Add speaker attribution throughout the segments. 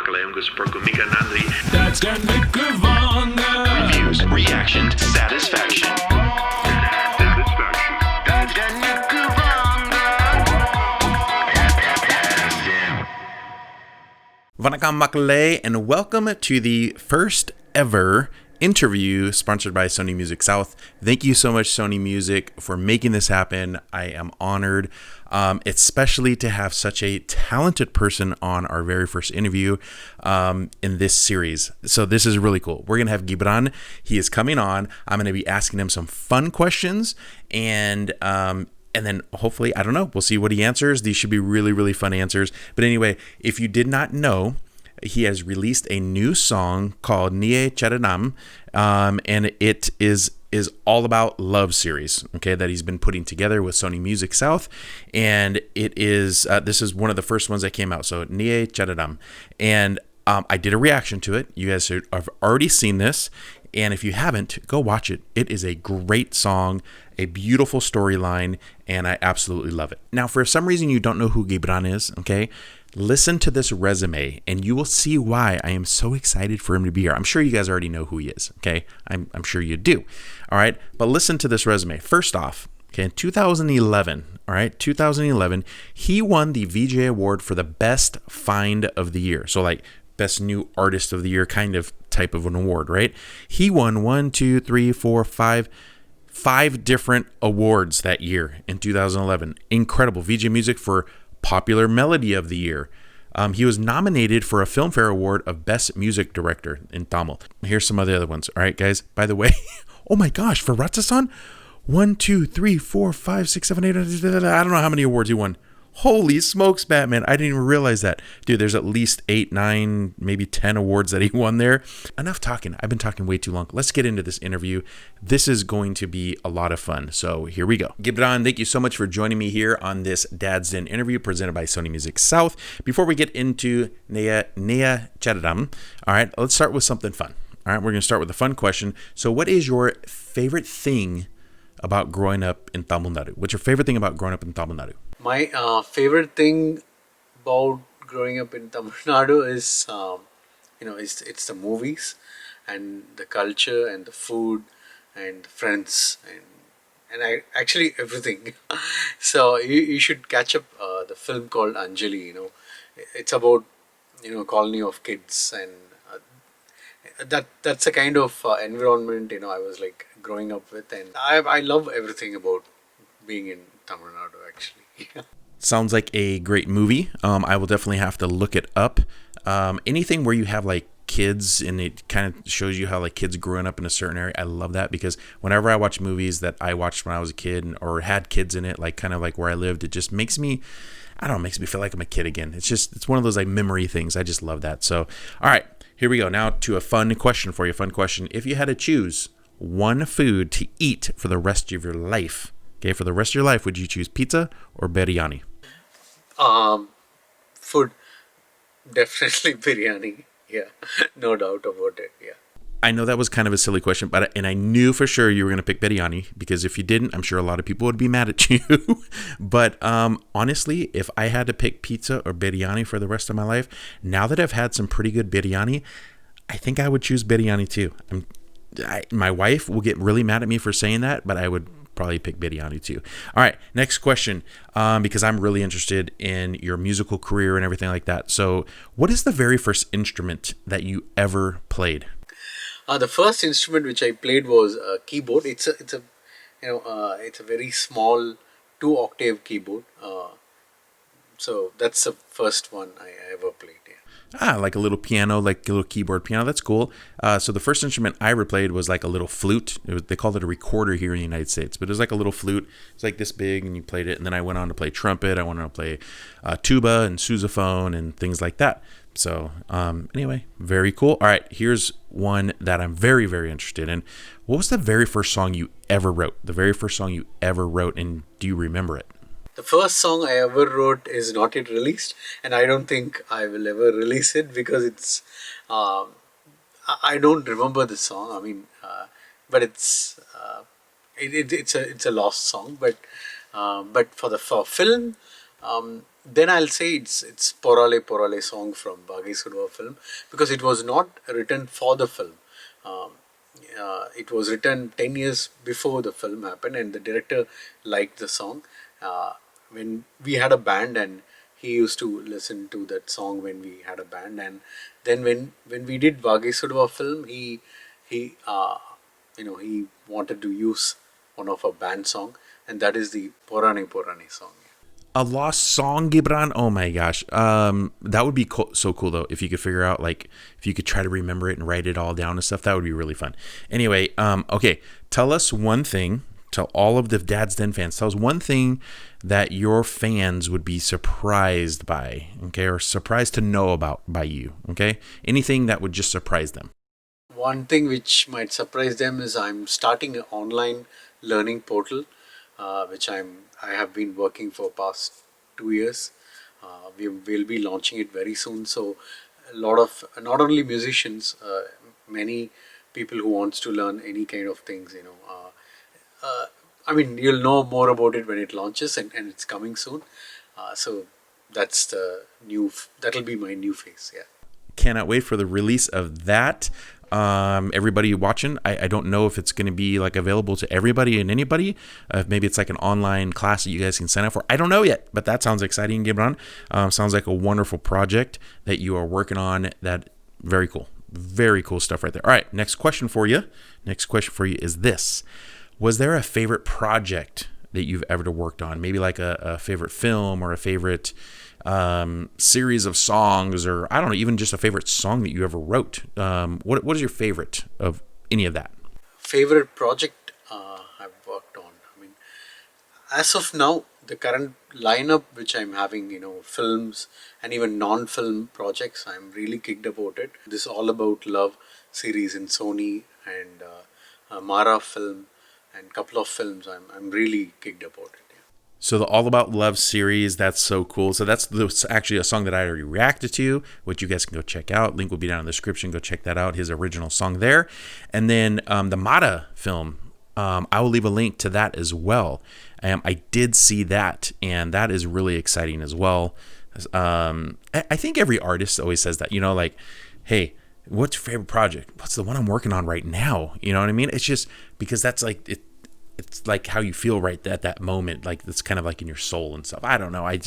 Speaker 1: Makalayangus Perkumika Nandri.
Speaker 2: That's
Speaker 3: Reviews, reaction, satisfaction.
Speaker 4: Vanakkam Makale, and welcome to the first ever interview sponsored by Sony Music South. Thank you so much, Sony Music, for making this happen. I am honored, especially to have such a talented person on our very first interview in this series. So this is really cool. We're going to have Ghibran. He is coming on. I'm going to be asking him some fun questions, and then hopefully, I don't know, we'll see what he answers. These should be really, really fun answers. But anyway, if you did not know, he has released a new song called Nie Chattanam, and it is all about love series, okay, that he's been putting together with Sony Music South. And it is, this is one of the first ones that came out. So Nie Chattanam. And I did a reaction to it. You guys have already seen this. And if you haven't, go watch it. It is a great song, a beautiful storyline, and I absolutely love it. Now, for some reason you don't know who Ghibran is, okay, listen to this resume, and you will see why I am so excited for him to be here. I'm sure you guys already know who he is, okay? I'm sure you do, all right? But listen to this resume. First off, okay, in 2011, all right, 2011, he won the VJ Award for the Best Find of the Year. So, like, Best New Artist of the Year kind of type of an award, right? He won 5 different awards that year in 2011. Incredible. VJ Music for Popular Melody of the Year. He was nominated for a Filmfare Award of Best Music Director in Tamil. Here's some of the other ones. All right, guys. By the way, oh my gosh, for Ratsasan, 1, 2, 3, 4, 5, 6, 7, 8, I don't know how many awards he won. Holy smokes, Batman. I didn't even realize that. Dude, there's at least 8, 9, maybe 10 awards that he won there. Enough talking. I've been talking way too long. Let's get into this interview. This is going to be a lot of fun. So here we go. Ghibran, thank you so much for joining me here on this Dad's Den interview presented by Sony Music South. Before we get into Nie Chattanam, all right, let's start with something fun. All right, we're going to start with a fun question. So what is your favorite thing about growing up in Tamil Nadu? What's your favorite thing about growing up in Tamil Nadu?
Speaker 5: My favorite thing about growing up in Tamil Nadu is, it's the movies and the culture and the food and the friends and I actually everything. So you should catch up the film called Anjali. It's about colony of kids, and that's a kind of environment I was like growing up with, and I love everything about being in Tamil Nadu actually.
Speaker 4: Sounds like a great movie. I will definitely have to look it up. Anything where you have like kids and it kind of shows you how like kids growing up in a certain area. I love that because whenever I watch movies that I watched when I was a kid or had kids in it, like kind of like where I lived, it just makes me, I don't know, makes me feel like I'm a kid again. It's one of those like memory things. I just love that. So, all right, here we go. Now to a fun question for you. Fun question. If you had to choose one food to eat for the rest of your life, okay, for the rest of your life, would you choose pizza or biryani?
Speaker 5: Food, definitely biryani. Yeah, no doubt about it. Yeah.
Speaker 4: I know that was kind of a silly question, and I knew for sure you were going to pick biryani because if you didn't, I'm sure a lot of people would be mad at you. But honestly, if I had to pick pizza or biryani for the rest of my life, now that I've had some pretty good biryani, I think I would choose biryani too. My wife will get really mad at me for saying that, but I would probably pick biryani too. All right, next question, because I'm really interested in your musical career and everything like that. So what is the very first instrument that you ever played?
Speaker 5: The first instrument which I played was a keyboard. It's a very small 2-octave keyboard. So that's the first one I ever played. Yeah.
Speaker 4: Like a little piano, like a little keyboard piano. That's cool. So the first instrument I ever played was like a little flute. They called it a recorder here in the United States, but it was like a little flute. It's like this big, and you played it. And then I went on to play trumpet. I went on to play tuba and sousaphone and things like that. So anyway, very cool. All right, here's one that I'm very, very interested in. What was the very first song you ever wrote? The very first song you ever wrote, and do you remember it?
Speaker 5: The first song I ever wrote is not yet released, and I don't think I will ever release it because it's I don't remember the song. I mean, but it's a lost song. But for film, then I'll say it's Porale Porale song from Bhagesudva film, because it was not written for the film. Um, it was written 10 years before the film happened, and the director liked the song. When we had a band, and he used to listen to that song when we had a band, and then when we did Bhagesudva film, he wanted to use one of our band song, and that is the Porane Porane song.
Speaker 4: A lost song, Ghibran? Oh my gosh. That would be so cool though, if you could figure out, like, if you could try to remember it and write it all down and stuff. That would be really fun. Anyway, okay, tell us one thing. Tell all of the Dad's Den fans. Tell us one thing that your fans would be surprised by, okay, or surprised to know about by you, okay? Anything that would just surprise them.
Speaker 5: One thing which might surprise them is I'm starting an online learning portal, which I have been working for past 2 years. We will be launching it very soon. So a lot of not only musicians, many people who wants to learn any kind of things, I mean, you'll know more about it when it launches, and it's coming soon. So that'll be my new phase. Yeah.
Speaker 4: Cannot wait for the release of that. Everybody watching, I don't know if it's going to be like available to everybody and anybody. Maybe it's like an online class that you guys can sign up for. I don't know yet, but that sounds exciting, Ghibran. Sounds like a wonderful project that you are working on. That very cool stuff right there. All right, next question for you is this: was there a favorite project that you've ever worked on? Maybe like a favorite film or a favorite series of songs, or I don't know, even just a favorite song that you ever wrote. What is your favorite of any of that?
Speaker 5: Favorite project I've worked on. I mean, as of now, the current lineup which I'm having, films and even non-film projects, I'm really kicked about it. This All About Love series in Sony, and Mara film, and couple of films. I'm really kicked about it.
Speaker 4: So the All About Love series, that's so cool. So that's actually a song that I already reacted to, which you guys can go check out. Link will be down in the description. Go check that out, his original song there. And then the Mata film, I will leave a link to that as well. I did see that, and that is really exciting as well. I think every artist always says that, like, hey, what's your favorite project? What's the one I'm working on right now? You know what I mean? It's just because that's like it. It's like how you feel right at that moment. Like it's kind of like in your soul and stuff. I don't know. I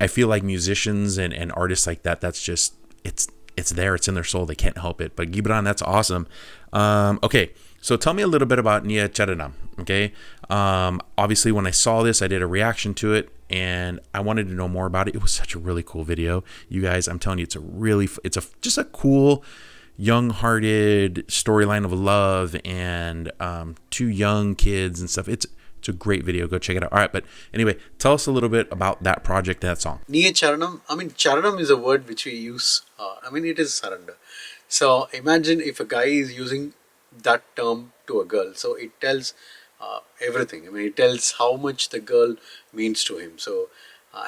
Speaker 4: feel like musicians and artists like that, that's just, it's there. It's in their soul. They can't help it. But Ghibran, that's awesome. Okay. So tell me a little bit about Nie Chattanam. Okay. Obviously when I saw this, I did a reaction to it and I wanted to know more about it. It was such a really cool video. You guys, I'm telling you, it's just a cool, young-hearted storyline of love and two young kids and stuff. It's a great video. Go check it out. All right, but anyway, tell us a little bit about that project, that song.
Speaker 5: Nie Chattanam. I mean, Chattanam is a word which we use. It is surrender. So imagine if a guy is using that term to a girl. So it tells everything. I mean, it tells how much the girl means to him. So,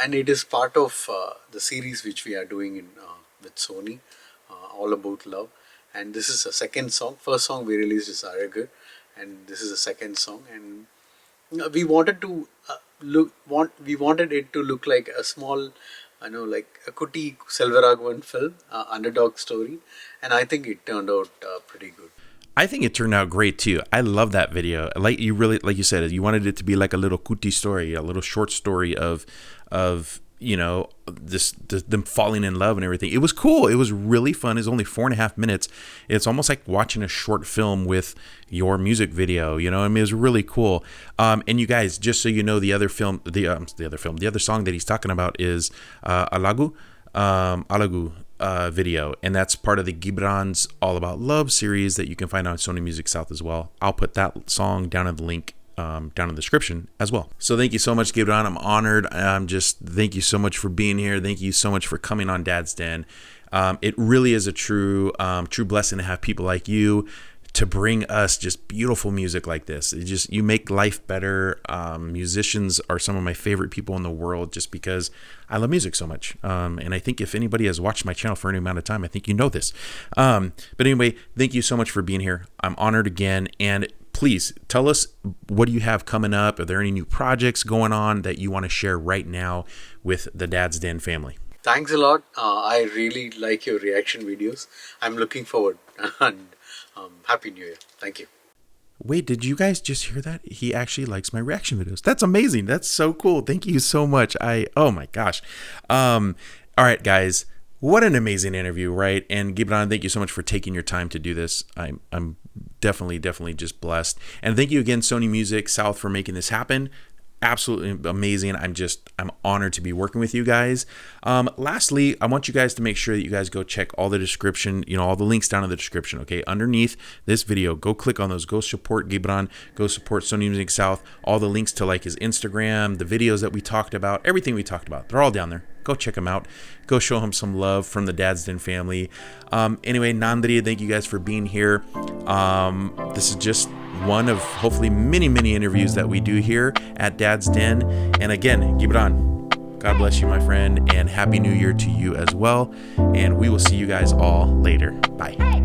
Speaker 5: and it is part of the series which we are doing with Sony. All About Love, and this is a second song. First song we released is Aragar, and this is a second song. And we wanted to we wanted it to look like a small, like a Kuti Selvaraghavan film, underdog story, and I think it turned out pretty good.
Speaker 4: I think it turned out great too. I love that video. Like you said, you wanted it to be like a little Kuti story, a little short story of them falling in love and everything. It was cool. It was really fun. It's only 4.5 minutes. It's almost like watching a short film with your music video. It was really cool. And you guys, just so you know, the other song that he's talking about is Alagu video, and that's part of the Ghibran's All About Love series that you can find on Sony Music South as well. I'll put that song down in the link down in the description as well. So thank you so much, Ghibran. I'm honored. Thank you so much for being here. Thank you so much for coming on Dad's Den. It really is a true blessing to have people like you to bring us just beautiful music like this. You make life better. Musicians are some of my favorite people in the world just because I love music so much. And I think if anybody has watched my channel for any amount of time, I think you know this. But anyway, thank you so much for being here. I'm honored again. And please tell us, what do you have coming up? Are there any new projects going on that you want to share right now with the Dad's Den family?
Speaker 5: Thanks a lot. I really like your reaction videos. I'm looking forward and Happy New Year. Thank you.
Speaker 4: Wait, did you guys just hear that? He actually likes my reaction videos. That's amazing. That's so cool. Thank you so much. Oh my gosh. All right, guys. What an amazing interview, right? And Ghibran, thank you so much for taking your time to do this. I'm definitely just blessed. And thank you again, Sony Music South, for making this happen. Absolutely amazing. I'm honored to be working with you guys. Lastly, I want you guys to make sure that you guys go check all the description, all the links down in the description, okay? Underneath this video, go click on those, go support Ghibran, go support Sony Music South, all the links to like his Instagram, the videos that we talked about, everything we talked about, they're all down there. Go check him out. Go show him some love from the Dad's Den family. Anyway, Nandri, thank you guys for being here. This is just one of hopefully many interviews that we do here at Dad's Den. And again, Ghibran, God bless you, my friend, and Happy New Year to you as well. And we will see you guys all later. Bye.